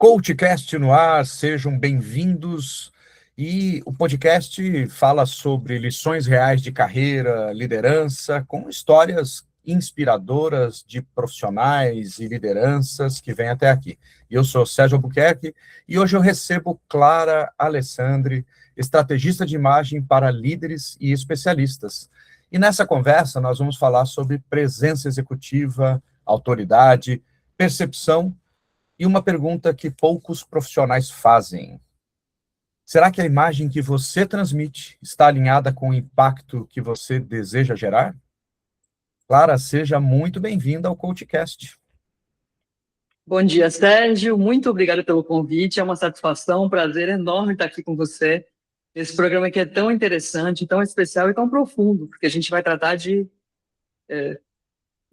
CoachCast no ar, sejam bem-vindos. E o podcast fala sobre lições reais de carreira, liderança, com histórias inspiradoras de profissionais e lideranças que vêm até aqui. Eu sou Sérgio Albuquerque e hoje eu recebo Clara Alessandri, estrategista de imagem para líderes e especialistas. E nessa conversa nós vamos falar sobre presença executiva, autoridade, percepção. E uma pergunta que poucos profissionais fazem: será que a imagem que você transmite está alinhada com o impacto que você deseja gerar? Clara, seja muito bem-vinda ao CoachCast. Bom dia, Sérgio. Muito obrigada pelo convite. É uma satisfação, um prazer enorme estar aqui com você. Esse programa aqui é tão interessante, tão especial e tão profundo, porque a gente vai tratar de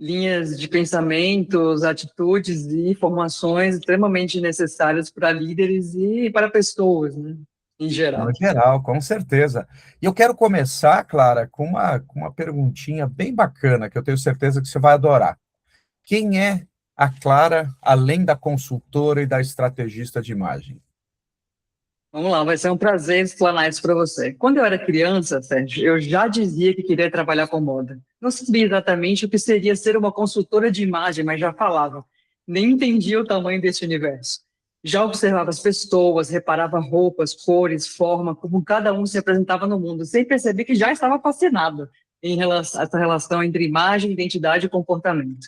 linhas de pensamentos, atitudes e formações extremamente necessárias para líderes e para pessoas, né, em geral. No geral, com certeza. E eu quero começar, Clara, com uma perguntinha bem bacana, que eu tenho certeza que você vai adorar. Quem é a Clara, além da consultora e da estrategista de imagem? Vamos lá, vai ser um prazer explanar isso para você. Quando eu era criança, Sérgio, eu já dizia que queria trabalhar com moda. Não sabia exatamente o que seria ser uma consultora de imagem, mas já falava. Nem entendia o tamanho desse universo. Já observava as pessoas, reparava roupas, cores, forma, como cada um se apresentava no mundo, sem perceber que já estava fascinado em relação a essa relação entre imagem, identidade e comportamento.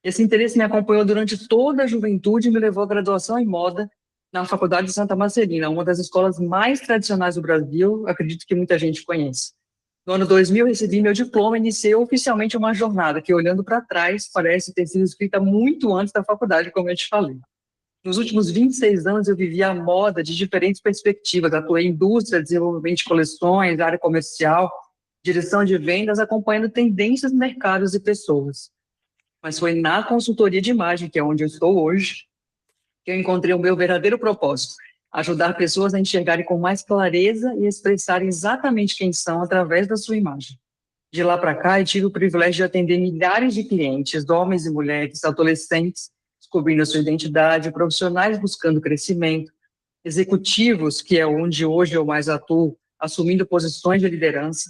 Esse interesse me acompanhou durante toda a juventude e me levou à graduação em moda na Faculdade de Santa Marcelina, uma das escolas mais tradicionais do Brasil, acredito que muita gente conhece. No ano 2000, recebi meu diploma e iniciei oficialmente uma jornada que, olhando para trás, parece ter sido escrita muito antes da faculdade, como eu te falei. Nos últimos 26 anos, eu vivi a moda de diferentes perspectivas. Atuei em indústria, desenvolvimento de coleções, área comercial, direção de vendas, acompanhando tendências, mercados e pessoas. Mas foi na consultoria de imagem, que é onde eu estou hoje, que eu encontrei o meu verdadeiro propósito: ajudar pessoas a enxergarem com mais clareza e expressarem exatamente quem são através da sua imagem. De lá para cá, eu tive o privilégio de atender milhares de clientes, homens e mulheres, adolescentes, descobrindo a sua identidade, profissionais buscando crescimento, executivos, que é onde hoje eu mais atuo, assumindo posições de liderança,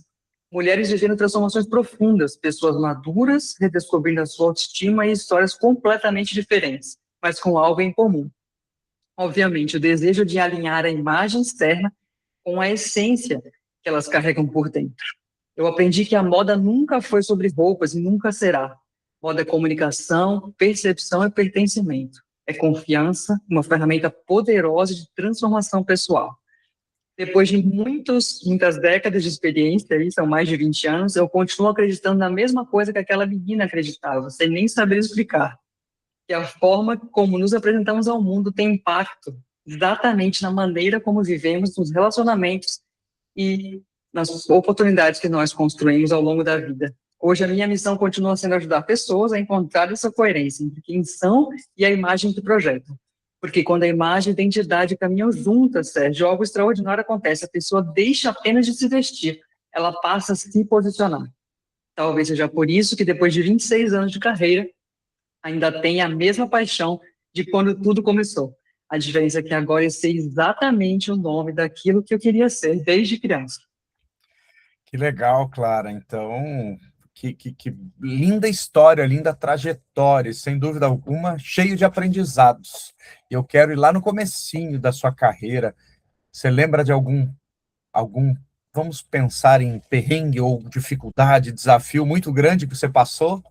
mulheres vivendo transformações profundas, pessoas maduras, redescobrindo a sua autoestima e histórias completamente diferentes, mas com algo em comum. Obviamente, o desejo de alinhar a imagem externa com a essência que elas carregam por dentro. Eu aprendi que a moda nunca foi sobre roupas e nunca será. Moda é comunicação, percepção e pertencimento. É confiança, uma ferramenta poderosa de transformação pessoal. Depois de muitas décadas de experiência, aí, são mais de 20 anos, eu continuo acreditando na mesma coisa que aquela menina acreditava, sem nem saber explicar. Que a forma como nos apresentamos ao mundo tem impacto exatamente na maneira como vivemos nos relacionamentos e nas oportunidades que nós construímos ao longo da vida. Hoje, a minha missão continua sendo ajudar pessoas a encontrar essa coerência entre quem são e a imagem que projetam. Porque quando a imagem e a identidade caminham juntas, Sérgio, algo extraordinário acontece. A pessoa deixa apenas de se vestir, ela passa a se posicionar. Talvez seja por isso que, depois de 26 anos de carreira, ainda tenho a mesma paixão de quando tudo começou. A diferença é que agora eu sei exatamente o nome daquilo que eu queria ser desde criança. Que legal, Clara. Então, que linda história, linda trajetória, e, sem dúvida alguma, cheio de aprendizados. Eu quero ir lá no comecinho da sua carreira. Você lembra de algum, vamos pensar em perrengue ou dificuldade, desafio muito grande que você passou?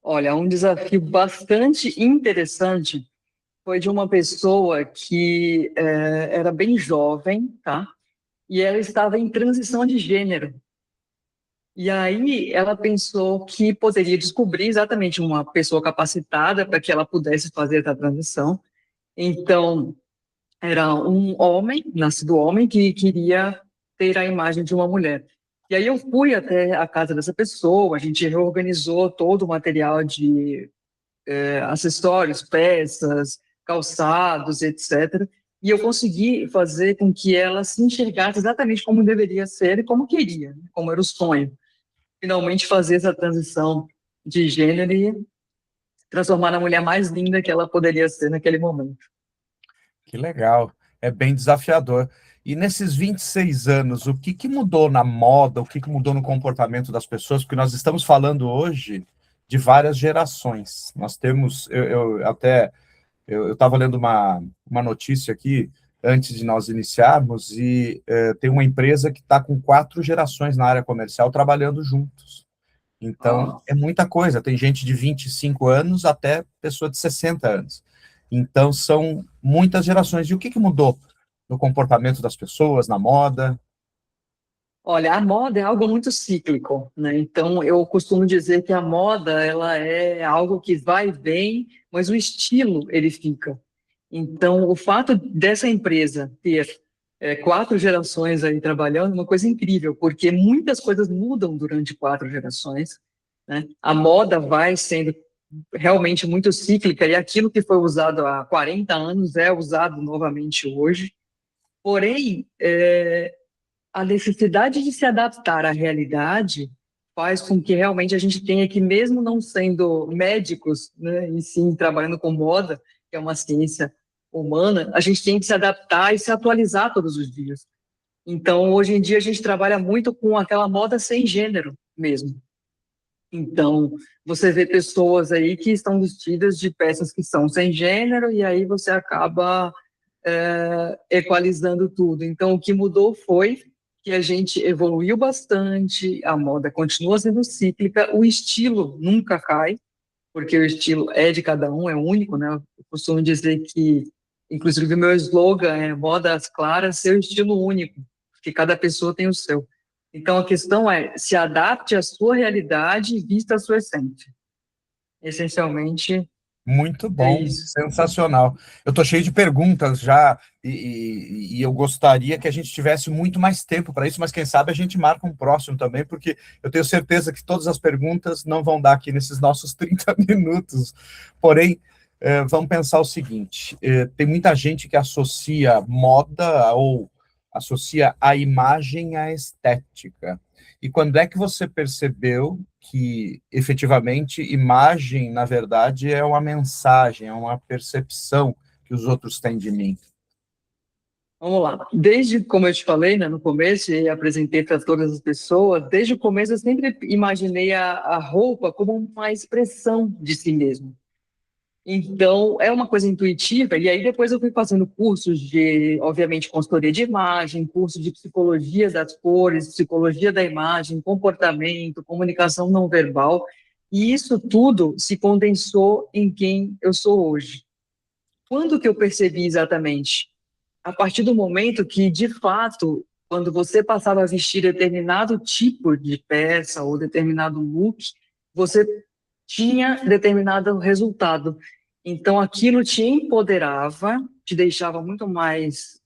Olha, um desafio bastante interessante foi de uma pessoa que era bem jovem, tá? E ela estava em transição de gênero. E aí ela pensou que poderia descobrir exatamente uma pessoa capacitada para que ela pudesse fazer essa transição. Então, era um homem, nascido homem, que queria ter a imagem de uma mulher. E aí eu fui até a casa dessa pessoa, a gente reorganizou todo o material de acessórios, peças, calçados, etc. E eu consegui fazer com que ela se enxergasse exatamente como deveria ser e como queria, como era o sonho. Finalmente fazer essa transição de gênero e transformar na mulher mais linda que ela poderia ser naquele momento. Que legal, é bem desafiador. E nesses 26 anos, o que mudou na moda, o que mudou no comportamento das pessoas? Porque nós estamos falando hoje de várias gerações. Nós temos, eu estava lendo uma notícia aqui antes de nós iniciarmos e tem uma empresa que está com 4 gerações na área comercial trabalhando juntos. Então, Ah, é muita coisa. Tem gente de 25 anos até pessoa de 60 anos. Então, são muitas gerações. E o que mudou no comportamento das pessoas, na moda? olha, a moda é algo muito cíclico, né? Então, eu costumo dizer que a moda, ela é algo que vai e vem, mas o estilo, ele fica. Então, o fato dessa empresa ter 4 gerações aí trabalhando é uma coisa incrível, porque muitas coisas mudam durante 4 gerações, né? A moda vai sendo realmente muito cíclica e aquilo que foi usado há 40 anos é usado novamente hoje. Porém, a necessidade de se adaptar à realidade faz com que realmente a gente tenha que, mesmo não sendo médicos, né, e sim trabalhando com moda, que é uma ciência humana, a gente tem que se adaptar e se atualizar todos os dias. Então, hoje em dia, a gente trabalha muito com aquela moda sem gênero mesmo. Então, você vê pessoas aí que estão vestidas de peças que são sem gênero, e aí você acaba equalizando tudo. Então, o que mudou foi que a gente evoluiu bastante, a moda continua sendo cíclica, o estilo nunca cai, porque o estilo é de cada um, é único, né? Eu costumo dizer que, inclusive, o meu slogan é moda às claras, seu estilo único, porque cada pessoa tem o seu. Então, a questão é, se adapte à sua realidade e vista a sua essência. Essencialmente, Muito é bom, isso. sensacional. Eu estou cheio de perguntas já e eu gostaria que a gente tivesse muito mais tempo para isso, mas quem sabe a gente marca um próximo também, porque eu tenho certeza que todas as perguntas não vão dar aqui nesses nossos 30 minutos. Porém, vamos pensar o seguinte: tem muita gente que associa moda ou associa a imagem à estética. E quando é que você percebeu que, efetivamente, imagem, na verdade, é uma mensagem, é uma percepção que os outros têm de mim? Vamos lá. Desde, como eu te falei, né, no começo, e apresentei para todas as pessoas, desde o começo eu sempre imaginei a roupa como uma expressão de si mesmo. Então, é uma coisa intuitiva, e aí depois eu fui fazendo cursos de, obviamente, consultoria de imagem, curso de psicologia das cores, psicologia da imagem, comportamento, comunicação não verbal, e isso tudo se condensou em quem eu sou hoje. Quando que eu percebi exatamente? A partir do momento que, de fato, quando você passava a vestir determinado tipo de peça ou determinado look, você tinha determinado resultado. Então, aquilo te empoderava, te deixava muito mais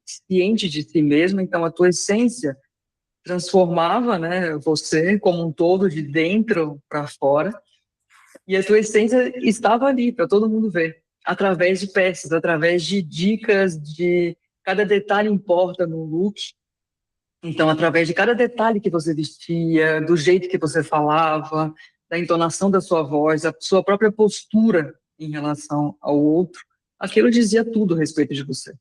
ciente de si mesmo. Então, a tua essência transformava, né, você como um todo, de dentro para fora. E a tua essência estava ali para todo mundo ver, através de peças, através de dicas, de cada detalhe importa no look. Então, através de cada detalhe que você vestia, do jeito que você falava, da entonação da sua voz, a sua própria postura em relação ao outro, aquilo dizia tudo a respeito de você.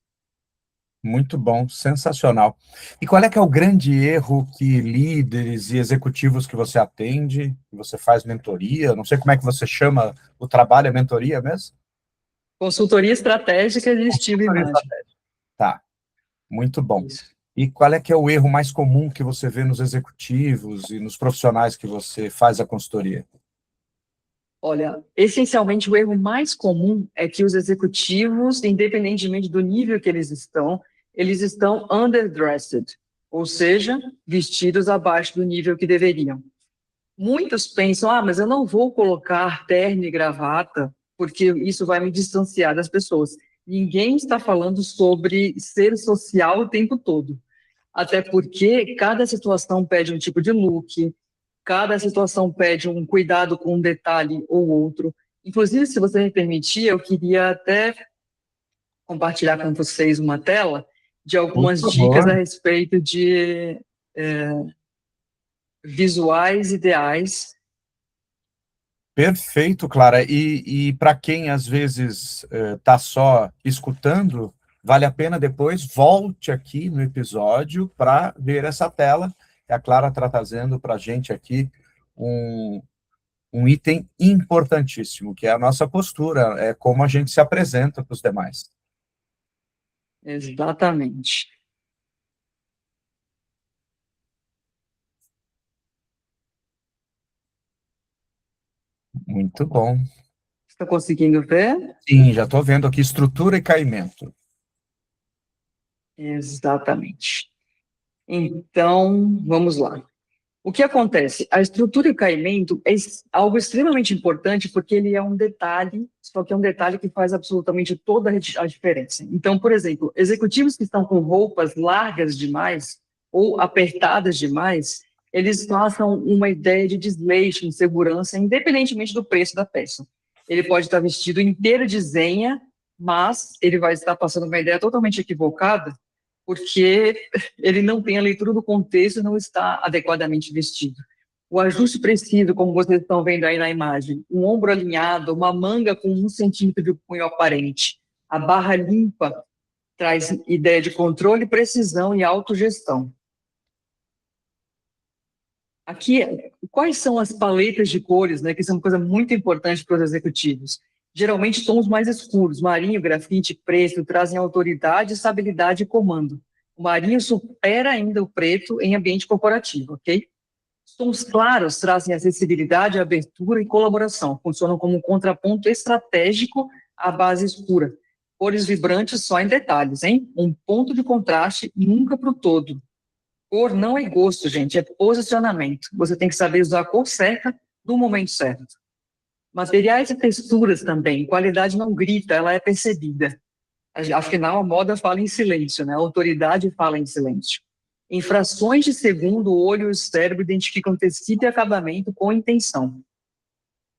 Muito bom, sensacional. E qual é que é o grande erro que líderes e executivos que você atende, que você faz mentoria, não sei como é que você chama o trabalho, é mentoria mesmo? Consultoria estratégica de estilo e Consultoria imagem. estratégica. Tá, muito bom. Isso. E qual é que é o erro mais comum que você vê nos executivos e nos profissionais que você faz a consultoria? Olha, essencialmente o erro mais comum é que os executivos, independentemente do nível que eles estão underdressed, ou seja, vestidos abaixo do nível que deveriam. Muitos pensam, mas eu não vou colocar terno e gravata, porque isso vai me distanciar das pessoas. Ninguém está falando sobre ser social o tempo todo. Até porque cada situação pede um tipo de look, cada situação pede um cuidado com um detalhe ou outro. Inclusive, se você me permitir, eu queria até compartilhar com vocês uma tela de Por algumas dicas a favor. respeito de visuais ideais. Perfeito, Clara. E para quem às vezes está só escutando, vale a pena depois, volte aqui no episódio para ver essa tela. A Clara está trazendo para a gente aqui um, um item importantíssimo, que é a nossa postura, é como a gente se apresenta para os demais. Exatamente. Muito bom. Está conseguindo ver? Sim, já estou vendo aqui estrutura e caimento. Exatamente. Então, vamos lá. O que acontece? A estrutura e o caimento é algo extremamente importante porque ele é um detalhe, só que é um detalhe que faz absolutamente toda a diferença. Então, por exemplo, executivos que estão com roupas largas demais ou apertadas demais, eles passam uma ideia de desleixo, insegurança, independentemente do preço da peça. Ele pode estar vestido inteiro de zenha, mas ele vai estar passando uma ideia totalmente equivocada porque ele não tem a leitura do contexto e não está adequadamente vestido. O ajuste preciso, como vocês estão vendo aí na imagem, um ombro alinhado, uma manga com 1 centímetro de punho aparente, a barra limpa traz ideia de controle, precisão e autogestão. Aqui, quais são as paletas de cores, né, que são uma coisa muito importante para os executivos? Geralmente, tons mais escuros, marinho, grafite, preto, trazem autoridade, estabilidade e comando. O marinho supera ainda o preto em ambiente corporativo, ok? Os tons claros trazem acessibilidade, abertura e colaboração. Funcionam como um contraponto estratégico à base escura. Cores vibrantes só em detalhes, hein? Um ponto de contraste nunca para o todo. Cor não é gosto, gente, é posicionamento. Você tem que saber usar a cor certa no momento certo. Materiais e texturas também. Qualidade não grita, ela é percebida. Afinal, a moda fala em silêncio, né? A autoridade fala em silêncio. Em frações de segundo, o olho e o cérebro identificam tecido e acabamento com intenção.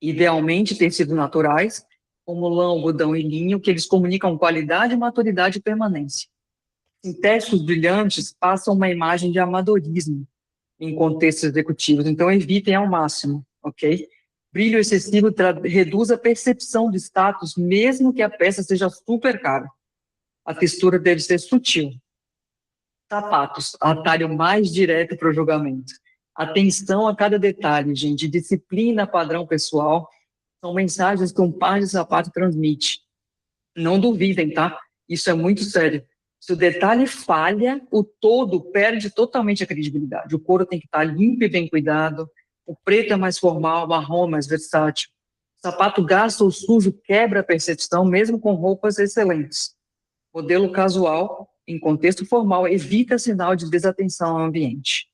Idealmente, tecidos naturais, como lã, algodão e linho, que eles comunicam qualidade, maturidade e permanência. Sintéticos brilhantes passam uma imagem de amadorismo em contextos executivos, então evitem ao máximo, ok? Brilho excessivo reduz a percepção de status, mesmo que a peça seja super cara. A textura deve ser sutil. Sapatos, atalho mais direto para o julgamento. Atenção a cada detalhe, gente. Disciplina, padrão pessoal, são mensagens que um par de sapato transmite. Não duvidem, tá? Isso é muito sério. Se o detalhe falha, o todo perde totalmente a credibilidade. O couro tem que estar limpo e bem cuidado. O preto é mais formal, o marrom é mais versátil. O sapato gasto ou sujo quebra a percepção, mesmo com roupas excelentes. Modelo casual, em contexto formal, evita sinal de desatenção ao ambiente.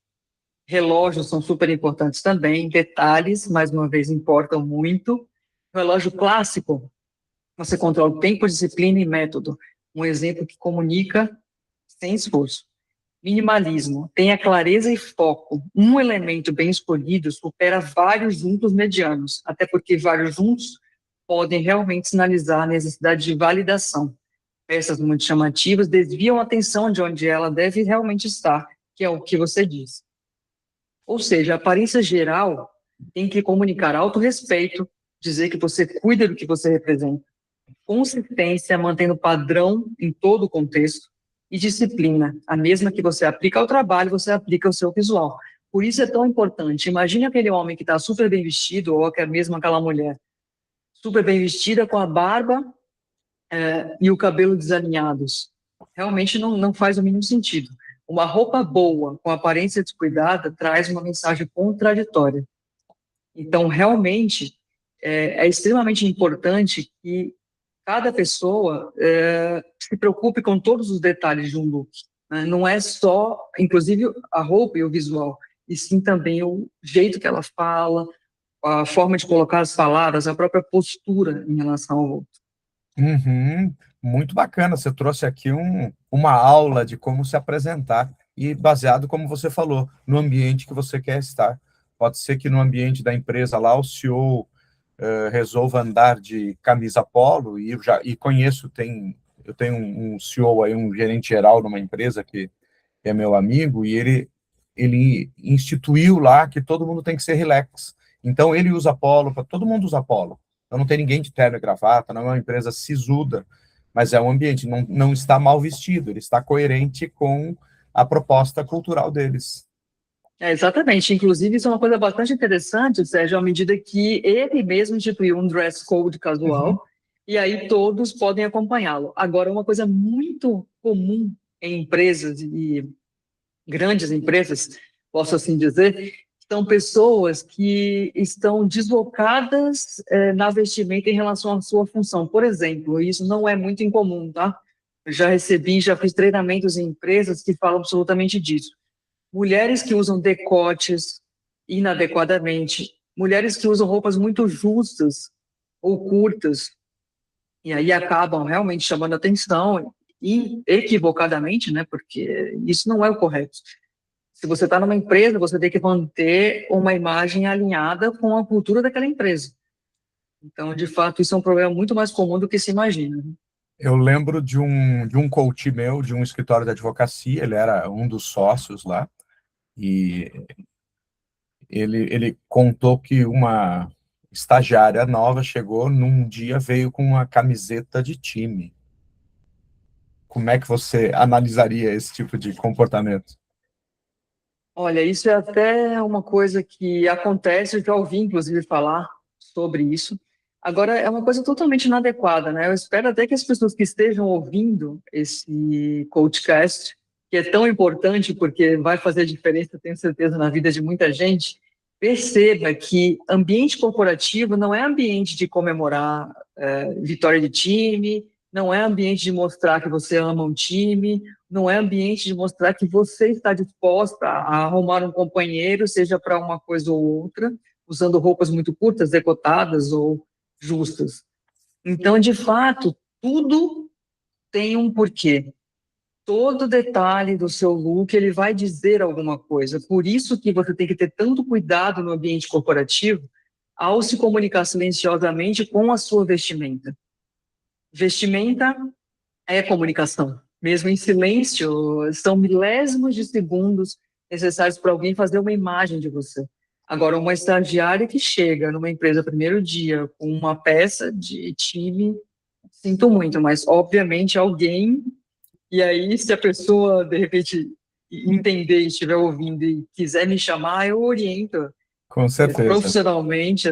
Relógios são super importantes também. Detalhes, mais uma vez, importam muito. O relógio clássico, você controla o tempo, disciplina e método. Um exemplo que comunica sem esforço. Minimalismo. Tenha clareza e foco. Um elemento bem escolhido supera vários juntos medianos, até porque vários juntos podem realmente sinalizar a necessidade de validação. Peças muito chamativas desviam a atenção de onde ela deve realmente estar, que é o que você diz. Ou seja, a aparência geral tem que comunicar autorrespeito, dizer que você cuida do que você representa, consistência, mantendo padrão em todo o contexto, e disciplina, a mesma que você aplica ao trabalho, você aplica ao seu visual. Por isso é tão importante. Imagine aquele homem que está super bem vestido, ou até mesmo aquela mulher super bem vestida, com a barba e o cabelo desalinhados. Realmente não faz o mínimo sentido. Uma roupa boa, com aparência descuidada, traz uma mensagem contraditória. Então, realmente, é extremamente importante que cada pessoa se preocupe com todos os detalhes de um look. Né? Não é só, inclusive, a roupa e o visual, e sim também o jeito que ela fala, a forma de colocar as palavras, a própria postura em relação ao outro. Uhum, muito bacana, você trouxe aqui uma aula de como se apresentar e baseado, como você falou, no ambiente que você quer estar. Pode ser que no ambiente da empresa lá o CEO resolva andar de camisa polo e conheço, eu tenho um CEO aí, um gerente geral numa empresa que é meu amigo e ele instituiu lá que todo mundo tem que ser relax. Então ele usa polo, todo mundo usa polo. Então não tem ninguém de terno e gravata, não é uma empresa sisuda. mas é um ambiente, não está mal vestido, ele está coerente com a proposta cultural deles. Exatamente. Inclusive, isso é uma coisa bastante interessante, Sérgio, à medida que ele mesmo instituiu um dress code Uhum. casual, e aí todos podem acompanhá-lo. Agora, uma coisa muito comum em empresas e grandes empresas, posso assim dizer, são pessoas que estão deslocadas na vestimenta em relação à sua função. Por exemplo, isso não é muito incomum, tá? Eu já fiz treinamentos em empresas que falam absolutamente disso. Mulheres que usam decotes inadequadamente, mulheres que usam roupas muito justas ou curtas, e aí acabam realmente chamando atenção, e equivocadamente, né? Porque isso não é o correto. Se você está numa empresa, você tem que manter uma imagem alinhada com a cultura daquela empresa. Então, de fato, isso é um problema muito mais comum do que se imagina, né? Eu lembro de um coach meu, de um escritório de advocacia, ele era um dos sócios lá, e ele contou que uma estagiária nova chegou num dia, veio com uma camiseta de time. Como é que você analisaria esse tipo de comportamento? Olha, isso é até uma coisa que acontece, eu já ouvi, inclusive, falar sobre isso. Agora, é uma coisa totalmente inadequada, né? Eu espero até que as pessoas que estejam ouvindo esse podcast, que é tão importante porque vai fazer diferença, tenho certeza, na vida de muita gente, perceba que ambiente corporativo não é ambiente de comemorar vitória de time, não é ambiente de mostrar que você ama um time, não é ambiente de mostrar que você está disposta a arrumar um companheiro, seja para uma coisa ou outra, usando roupas muito curtas, decotadas ou justas. Então, de fato, tudo tem um porquê. Todo detalhe do seu look, ele vai dizer alguma coisa. Por isso que você tem que ter tanto cuidado no ambiente corporativo ao se comunicar silenciosamente com a sua vestimenta. Vestimenta é comunicação. Mesmo em silêncio, são milésimos de segundos necessários para alguém fazer uma imagem de você. Agora, uma estagiária que chega numa empresa primeiro dia com uma peça de time, sinto muito, mas obviamente alguém. E aí, se a pessoa de repente entender, estiver ouvindo e quiser me chamar, eu oriento Com certeza. profissionalmente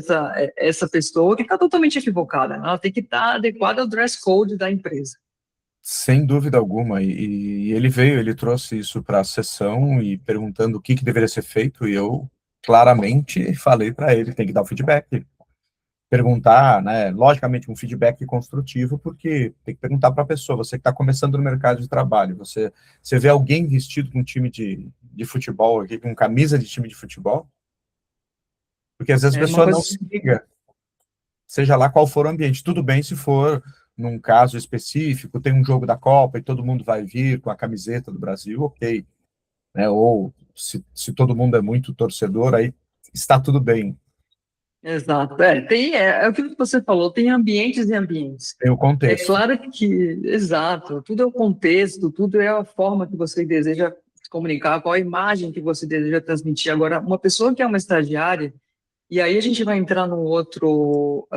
essa pessoa que está totalmente equivocada, né? Ela tem que estar adequada ao dress code da empresa. Sem dúvida alguma. E ele veio, ele trouxe isso para a sessão e perguntando o que deveria ser feito, e eu claramente falei para ele, tem que dar o feedback. Perguntar, né, logicamente um feedback construtivo, porque tem que perguntar para a pessoa, você que está começando no mercado de trabalho, você vê alguém vestido com um time de futebol, aqui, com camisa de time de futebol? Porque às vezes a É uma pessoa não coisa. se liga, seja lá qual for o ambiente. Tudo bem se for num caso específico, tem um jogo da Copa e todo mundo vai vir com a camiseta do Brasil, ok. Né? Ou se todo mundo é muito torcedor, aí está tudo bem. Exato. É aquilo que você falou, tem ambientes e ambientes. Tem o É contexto. claro que, exato, tudo é o contexto, tudo é a forma que você deseja se comunicar, qual a imagem que você deseja transmitir. Agora, uma pessoa que é uma estagiária, e aí a gente vai entrar num outro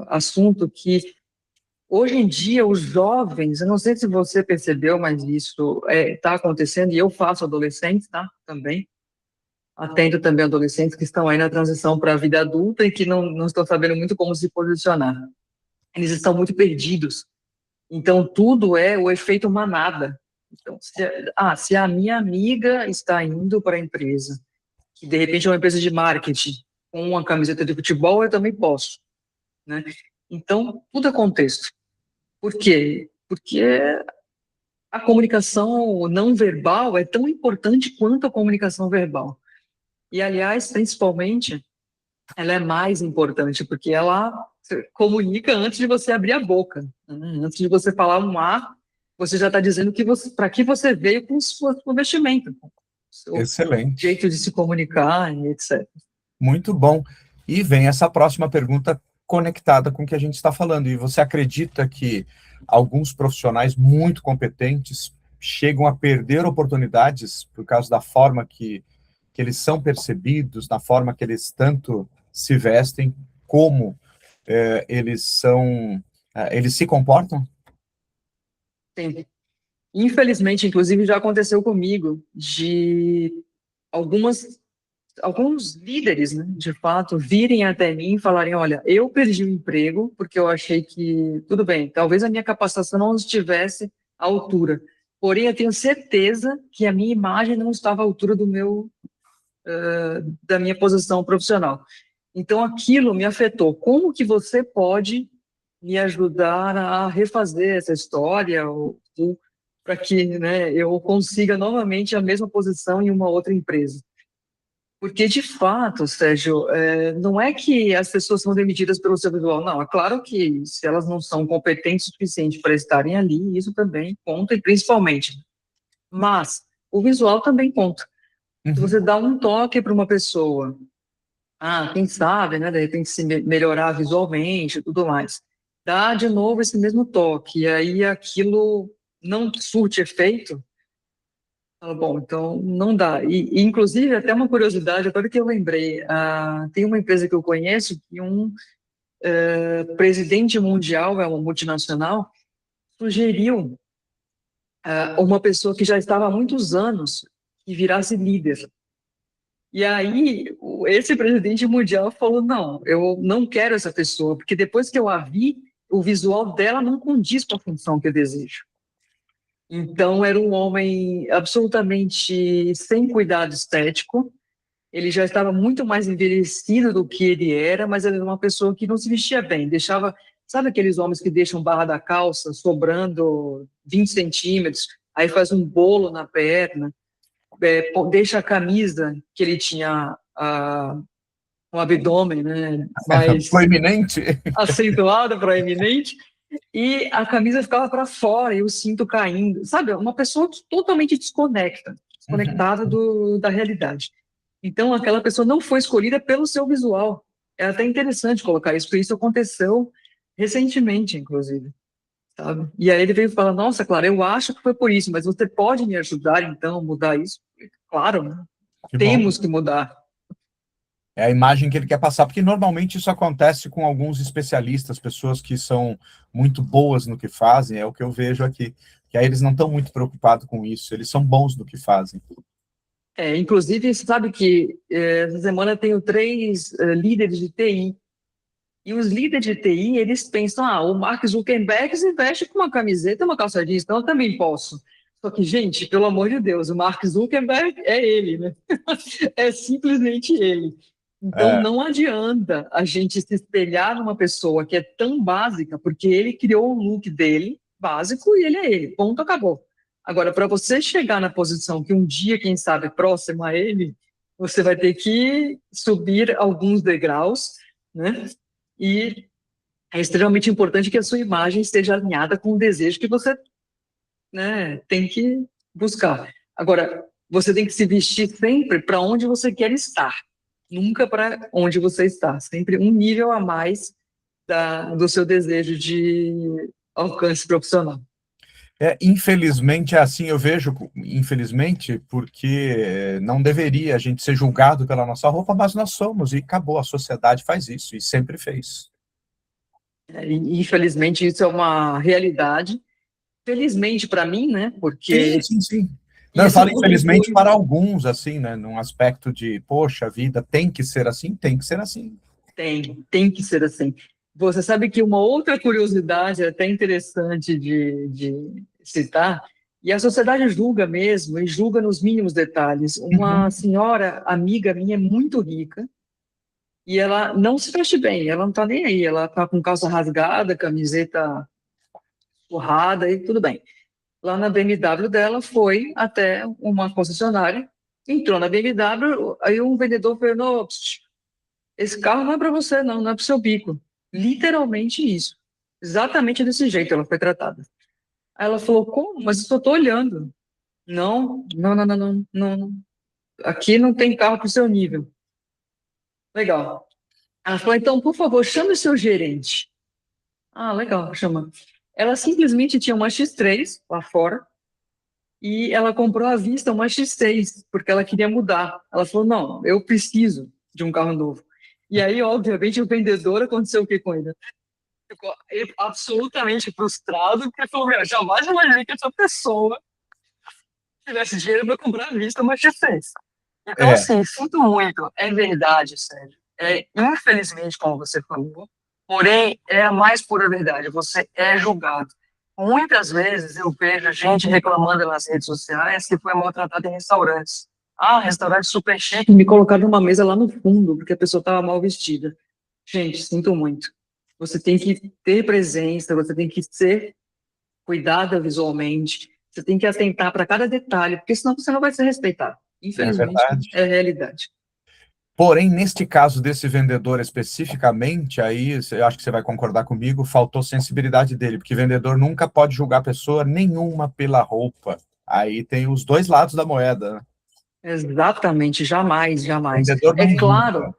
assunto que, hoje em dia, os jovens, eu não sei se você percebeu, mas isso está acontecendo, e eu faço adolescentes, tá? Também. Atendo também adolescentes que estão aí na transição para a vida adulta e que não estão sabendo muito como se posicionar. Eles estão muito perdidos. Então, tudo é o efeito manada. Então, se a minha amiga está indo para a empresa, que de repente é uma empresa de marketing, com uma camiseta de futebol, eu também posso, né? Então, tudo é contexto. Por quê? Porque a comunicação não verbal é tão importante quanto a comunicação verbal. E, aliás, principalmente, ela é mais importante, porque ela comunica antes de você abrir a boca, né? Antes de você falar um A, você já está dizendo que para que você veio com sua vestimenta, com o seu Excelente. jeito de se comunicar, e etc. Muito bom. E vem essa próxima pergunta conectada com o que a gente está falando. E você acredita que alguns profissionais muito competentes chegam a perder oportunidades por causa da forma que eles são percebidos, da forma que eles tanto se vestem, como eles se comportam? Sim. Infelizmente, inclusive, já aconteceu comigo de algumas, alguns líderes, né, de fato, virem até mim e falarem: olha, eu perdi o emprego porque eu achei que, tudo bem, talvez a minha capacitação não estivesse à altura, porém eu tenho certeza que a minha imagem não estava à altura da minha posição profissional. Então, aquilo me afetou. Como que você pode me ajudar a refazer essa história ou para que, né, eu consiga novamente a mesma posição em uma outra empresa? Porque, de fato, Sérgio, não é que as pessoas são demitidas pelo seu visual, não. É claro que se elas não são competentes o suficiente para estarem ali, isso também conta, e principalmente. Mas o visual também conta. Se Uhum. você dá um toque para uma pessoa, quem sabe, né, de repente se melhorar visualmente e tudo mais, dá de novo esse mesmo toque, e aí aquilo não surte efeito. Fala, bom, então não dá. E, inclusive, até uma curiosidade, agora que eu lembrei, tem uma empresa que eu conheço que um presidente mundial, é uma multinacional, sugeriu uma pessoa que já estava há muitos anos que virasse líder. E aí, esse presidente mundial falou: não, eu não quero essa pessoa, porque depois que eu a vi, o visual dela não condiz com a função que eu desejo. Então, era um homem absolutamente sem cuidado estético. Ele já estava muito mais envelhecido do que ele era, mas ele era uma pessoa que não se vestia bem. Deixava, sabe aqueles homens que deixam barra da calça sobrando 20 centímetros, aí faz um bolo na perna, deixa a camisa que ele tinha um abdômen, né, mais Proeminente. acentuado, proeminente, e a camisa ficava para fora e o cinto caindo. Sabe, uma pessoa que totalmente Uhum. desconectada da realidade. Então, aquela pessoa não foi escolhida pelo seu visual. É até interessante colocar isso, porque isso aconteceu recentemente, inclusive, sabe? E aí ele veio falar: nossa, claro, eu acho que foi por isso, mas você pode me ajudar, então, a mudar isso? Claro, né? Que bom. Temos que mudar. É a imagem que ele quer passar, porque normalmente isso acontece com alguns especialistas, pessoas que são muito boas no que fazem, é o que eu vejo aqui. Que aí eles não estão muito preocupados com isso, eles são bons no que fazem. Inclusive, você sabe que essa semana eu tenho três líderes de TI. E os líderes de TI, eles pensam: o Mark Zuckerberg se veste com uma camiseta e uma calça jeans, então eu também posso. Só que, gente, pelo amor de Deus, o Mark Zuckerberg é ele, né? É simplesmente ele. Então, É, não adianta a gente se espelhar numa pessoa que é tão básica, porque ele criou o look dele, básico, e ele é ele. Ponto, acabou. Agora, para você chegar na posição que um dia, quem sabe, próximo a ele, você vai ter que subir alguns degraus, né? E é extremamente importante que a sua imagem esteja alinhada com o desejo que você, né, tem que buscar. Agora, você tem que se vestir sempre para onde você quer estar, nunca para onde você está, sempre um nível a mais do seu desejo de alcance profissional. infelizmente é assim, eu vejo, infelizmente, porque não deveria a gente ser julgado pela nossa roupa, mas nós somos, e acabou, a sociedade faz isso, e sempre fez. Infelizmente, isso é uma realidade. Felizmente para mim, né, Sim, porque sim, sim. Não, eu isso falo infelizmente contribui. para alguns, assim, né, num aspecto de, poxa, a vida tem que ser assim, tem que ser assim. Tem que ser assim. Você sabe que uma outra curiosidade até interessante de citar, e a sociedade julga mesmo, e julga nos mínimos detalhes. Uma Uhum. senhora amiga minha muito rica, e ela não se veste bem, ela não está nem aí, ela está com calça rasgada, camiseta surrada e tudo bem. Lá na BMW dela, foi até uma concessionária, entrou na BMW, aí um vendedor falou: esse carro não é para você, não, não é para o seu bico. Literalmente isso. Exatamente desse jeito ela foi tratada. Aí ela falou: como? Mas eu só estou olhando. Não, não, não, não, não, não, não. Aqui não tem carro para o seu nível. Legal. Ela falou: então, por favor, chame o seu gerente. Legal, chama. Ela simplesmente tinha uma X3 lá fora e ela comprou à vista uma X6 porque ela queria mudar. Ela falou: não, eu preciso de um carro novo. E aí, obviamente, o vendedor, aconteceu o que com ele? ficou absolutamente frustrado, porque falou, meu, jamais imaginei que essa pessoa tivesse dinheiro para comprar à vista, mas te fez. Então, É, assim, sinto muito, é verdade, Sérgio. É, infelizmente, como você falou, porém, é a mais pura verdade, você é julgado. Muitas vezes eu vejo gente reclamando nas redes sociais que foi maltratada em restaurantes. Ah, restaurante super chique, me colocaram numa mesa lá no fundo, porque a pessoa estava mal vestida. Gente, sinto muito. Você tem que ter presença, você tem que ser cuidada visualmente, você tem que atentar para cada detalhe, porque senão você não vai ser respeitado. é Infelizmente, verdade. é a realidade. Porém, neste caso desse vendedor especificamente, aí eu acho que você vai concordar comigo, faltou sensibilidade dele, porque vendedor nunca pode julgar pessoa nenhuma pela roupa. Aí tem os dois lados da moeda, né? Exatamente, jamais, jamais. Vendedor É não claro, julga,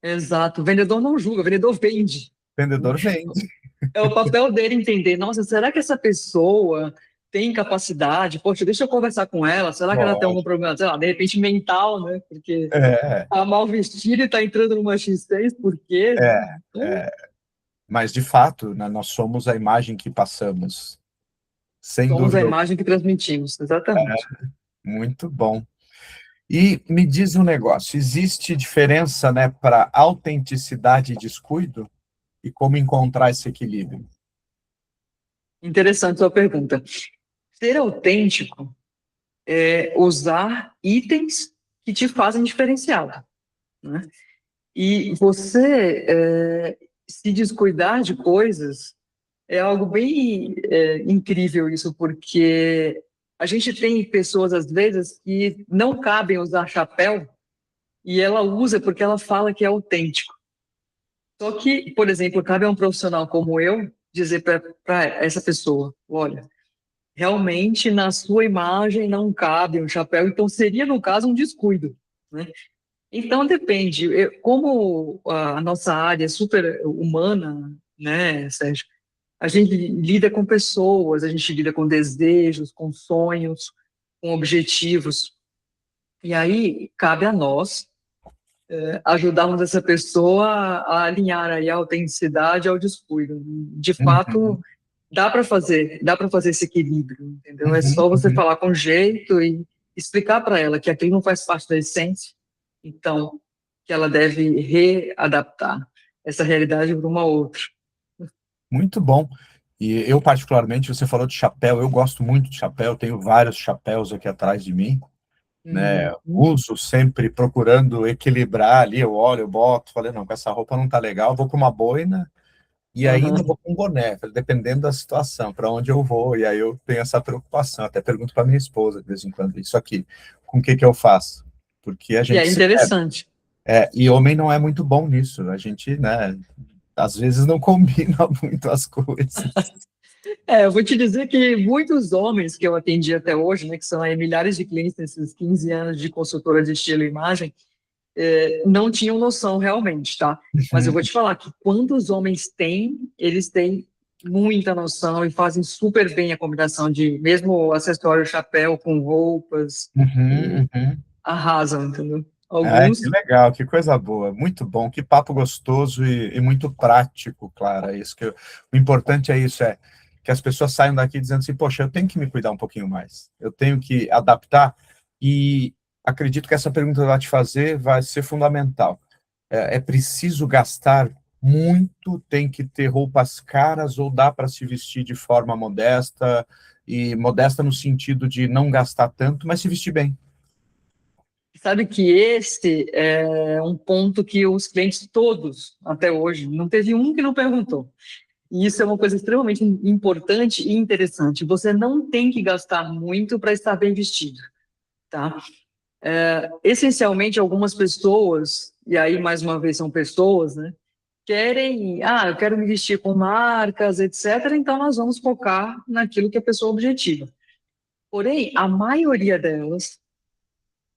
exato. O vendedor não julga, o vendedor vende. vendedor vende. É o papel dele entender, nossa, será que essa pessoa tem capacidade? Poxa, deixa eu conversar com ela. Será que ela tem algum Lógico. problema, sei lá, de repente mental, né? Porque É, tá mal vestida e tá entrando numa X6, por quê? Né? é, Então, é. Mas, de fato, né, nós somos a imagem que passamos, sem somos a dúvida. imagem que transmitimos, exatamente. Muito bom. E me diz um negócio, existe diferença, né, para autenticidade e descuido? E como encontrar esse equilíbrio? Interessante sua pergunta. Ser autêntico é usar itens que te fazem diferenciado, né? E você se descuidar de coisas é algo bem incrível isso, porque a gente tem pessoas, às vezes, que não cabem usar chapéu e ela usa porque ela fala que é autêntico. Só que, por exemplo, cabe a um profissional como eu dizer para essa pessoa, olha, realmente na sua imagem não cabe um chapéu, então seria, no caso, um descuido, né? Então depende. Como a nossa área é super humana, né, Sérgio? A gente lida com pessoas, a gente lida com desejos, com sonhos, com objetivos. E aí cabe a nós ajudarmos essa pessoa a alinhar aí a autenticidade ao descuido. De fato, Uhum, dá para fazer esse equilíbrio, entendeu? É uhum, só você uhum. falar com jeito e explicar para ela que aquilo não faz parte da essência, então que ela deve readaptar essa realidade para uma outra. Muito bom. E eu, particularmente, você falou de chapéu, eu gosto muito de chapéu, tenho vários chapéus aqui atrás de mim, né? Uhum. Uso sempre procurando equilibrar ali, eu olho, eu boto, falei, não, com essa roupa não tá legal, vou com uma boina e ainda Aham. vou com um boné, dependendo da situação, para onde eu vou, e aí eu tenho essa preocupação, até pergunto para minha esposa de vez em quando, isso aqui, com o que que eu faço? Porque a E é gente se interessante. e homem não é muito bom nisso, a gente, né, às vezes não combina muito as coisas. Eu vou te dizer que muitos homens que eu atendi até hoje, né, que são aí milhares de clientes nesses 15 anos de consultora de estilo e imagem, não tinham noção realmente, tá? Mas eu vou te falar que quando os homens têm, eles têm muita noção e fazem super bem a combinação de mesmo acessório, chapéu com roupas Uhum, e uhum. arrasam, entendeu? Que Alguns, legal, que coisa boa, muito bom, que papo gostoso e muito prático, Clara. Isso que o importante é isso, é que as pessoas saiam daqui dizendo assim, poxa, eu tenho que me cuidar um pouquinho mais, eu tenho que adaptar, e acredito que essa pergunta que eu vou te fazer vai ser fundamental. É preciso gastar muito, tem que ter roupas caras, ou dá para se vestir de forma modesta, e modesta no sentido de não gastar tanto, mas se vestir bem. sabe que esse é um ponto que os clientes todos, até hoje, não teve um que não perguntou. E isso é uma coisa extremamente importante e interessante. Você não tem que gastar muito para estar bem vestido, tá? Essencialmente, algumas pessoas, e aí mais uma vez são pessoas, né? Querem, eu quero me vestir com marcas, etc. Então nós vamos focar naquilo que a pessoa objetiva. Porém, a maioria delas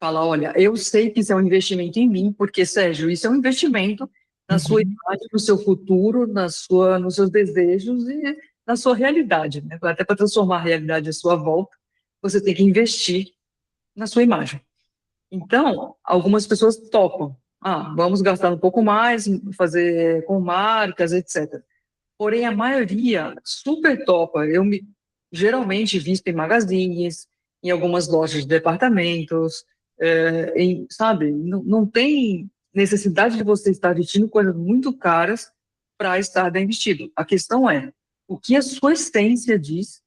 fala, olha, eu sei que isso é um investimento em mim, porque, Sérgio, isso é um investimento na sua Uhum. imagem, no seu futuro, nos seus desejos e na sua realidade, né? Até para transformar a realidade à sua volta, você tem que investir na sua imagem. Então, algumas pessoas topam. Vamos gastar um pouco mais, fazer com marcas, etc. porém a maioria super topa. Geralmente visto em magazines, em algumas lojas de departamentos, sabe? Não tem necessidade de você estar vestindo coisas muito caras para estar bem vestido. A questão é o que a sua essência diz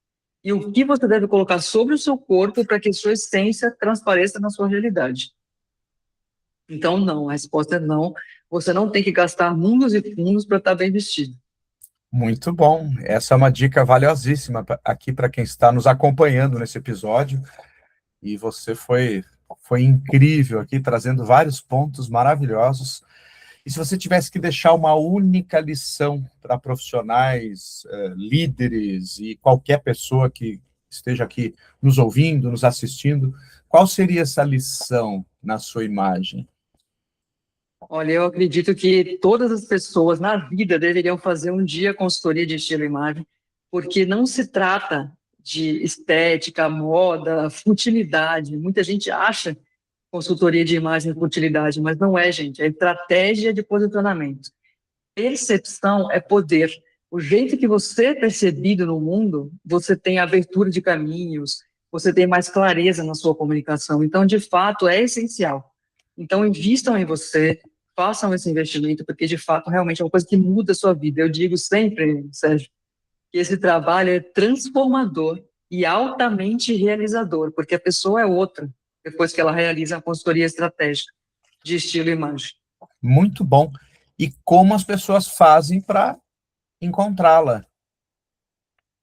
e o que você deve colocar sobre o seu corpo para que a sua essência transpareça na sua realidade. Então, não, a resposta é não. Você não tem que gastar mundos e fundos para estar bem vestido. Muito bom. Essa é uma dica valiosíssima aqui para quem está nos acompanhando nesse episódio. E você foi incrível aqui, trazendo vários pontos maravilhosos. E se você tivesse que deixar uma única lição para profissionais, líderes e qualquer pessoa que esteja aqui nos ouvindo, nos assistindo, qual seria essa lição na sua imagem? Olha, eu acredito que todas as pessoas na vida deveriam fazer um dia consultoria de estilo e imagem, porque não se trata de estética, moda, futilidade. Muita gente acha consultoria de imagem e futilidade, mas não é, gente. É estratégia de posicionamento. Percepção é poder. O jeito que você é percebido no mundo, você tem abertura de caminhos, você tem mais clareza na sua comunicação. Então, de fato, é essencial. Então, invistam em você, façam esse investimento, porque, de fato, realmente é uma coisa que muda a sua vida. Eu digo sempre, Sérgio, que esse trabalho é transformador e altamente realizador, porque a pessoa é outra depois que ela realiza a consultoria estratégica de estilo e imagem. Muito bom. E como as pessoas fazem para encontrá-la?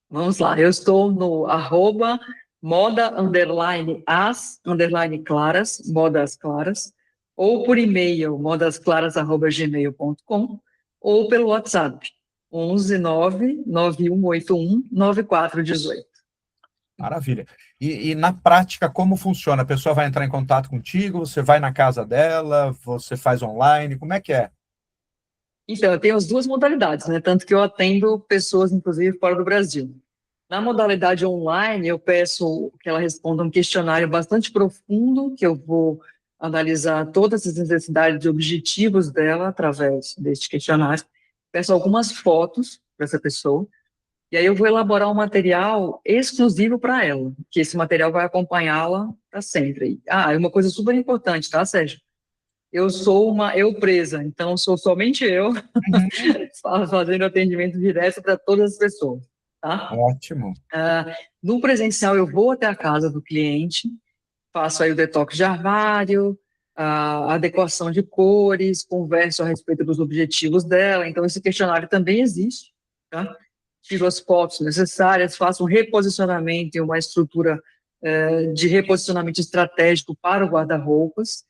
Vamos lá, eu estou no @moda_as_claras, modas claras, ou por e-mail, modasclaras@gmail.com, ou pelo WhatsApp, 11 99181 9418. Maravilha. E na prática, como funciona? A pessoa vai entrar em contato contigo, você vai na casa dela, você faz online, como é que é? Então, eu tenho as duas modalidades, né? Tanto que eu atendo pessoas, inclusive, fora do Brasil. Na modalidade online, eu peço que ela responda um questionário bastante profundo, que eu vou analisar todas as necessidades e objetivos dela através deste questionário. Peço algumas fotos para essa pessoa, e aí eu vou elaborar um material exclusivo para ela, que esse material vai acompanhá-la para sempre. Ah, e uma coisa super importante, tá, Sérgio? Eu sou uma eu presa, então sou somente eu Uhum. fazendo atendimento direto para todas as pessoas, tá? Ótimo. No presencial, eu vou até a casa do cliente, faço aí o detox de armário, a adequação de cores, converso a respeito dos objetivos dela. Então, esse questionário também existe, tá? Tiro as fotos necessárias, faço um reposicionamento e uma estrutura de reposicionamento estratégico para o guarda-roupas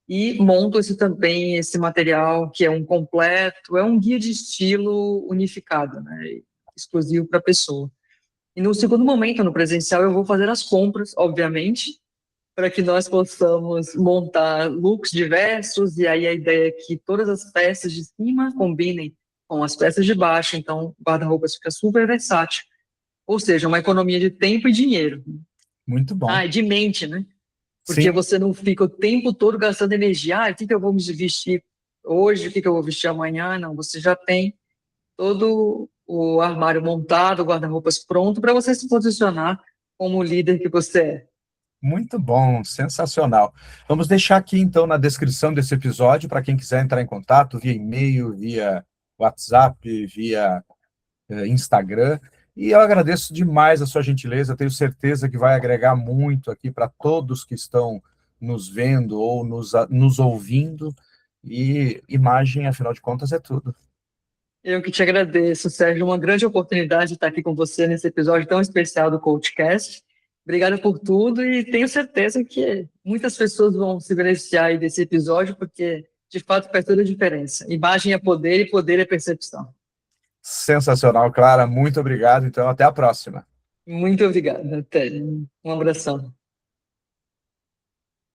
e monto esse material que é um completo, é um guia de estilo unificado, né? Exclusivo para a pessoa. E no segundo momento, no presencial, eu vou fazer as compras, obviamente, para que nós possamos montar looks diversos, e aí a ideia é que todas as peças de cima combinem com as peças de baixo, então o guarda-roupas fica super versátil. Ou seja, uma economia de tempo e dinheiro. Muito bom. Ah, e de mente, né? Porque Sim, você não fica o tempo todo gastando energia. Ah, o que que eu vou me vestir hoje? O que que eu vou vestir amanhã? Não, você já tem todo o armário montado, o guarda-roupas pronto para você se posicionar como o líder que você é. muito bom, sensacional. Vamos deixar aqui, então, na descrição desse episódio, para quem quiser entrar em contato via e-mail, via WhatsApp, via Instagram. E eu agradeço demais a sua gentileza, tenho certeza que vai agregar muito aqui para todos que estão nos vendo ou nos ouvindo. E imagem, afinal de contas, é tudo. Eu que te agradeço, Sérgio. Uma grande oportunidade de estar aqui com você nesse episódio tão especial do CoachCast. Obrigada por tudo e tenho certeza que muitas pessoas vão se beneficiar aí desse episódio, porque de fato faz toda a diferença. Imagem é poder e poder é percepção. Sensacional, Clara. Muito obrigado. Então, até a próxima. Muito obrigada. Até. Um abração.